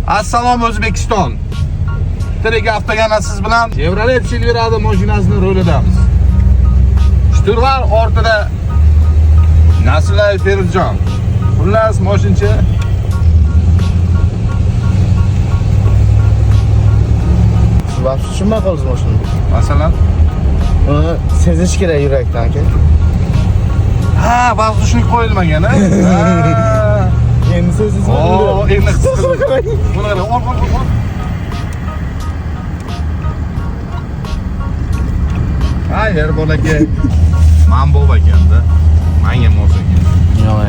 Assalom O'zbekiston. Tirik avtoganat siz bilan Chevrolet Silverado mashinasining rolidamiz. Shturval ortida Naslay Feruzjon. Xullas mashincha Vaqt tushunmay qolsiz mashina. masalan Uni sezish kerak yurakdan aka. ha, vaqtushlik qo'yilmagan ha. Endi sezizmi? Oo, endi his qildim. Buni qara, ol. Hayır, bolaka. Men bol ekanda. Menga mos ekan. Yo'q.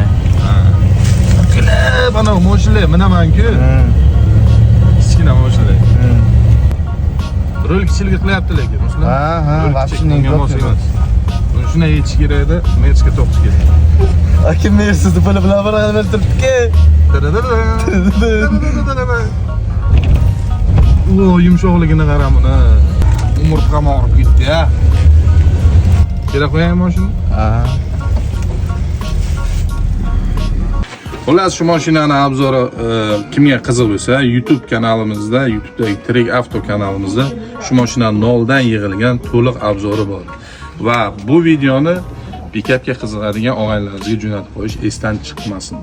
Qila, mana mashinalar minaman-ku. Kichkina mashinalar. Rol kichilga qilyapti lekin, masalan. Ha, vaqtning mos emas. Buni shunday yechish kerak edi, merchga to'qish kerak. Aka mersizni puli bilan baravar turibdi-ku. O yumshoqligini qara buni. Umurtqam og'rib ketdi-ya. Kela qo'yaymi mashina? Ha. Xullas, shu mashinani obzori kimga qiziq bo'lsa, YouTube kanalimizda, YouTube'dagi Tirik Avto kanalimizda shu mashinaning noldan yig'ilgan to'liq obzori bor. Va bu videoni pikapga qiziqadigan og'aynilaringizga jo'natib qo'yish esdan chiqmasin.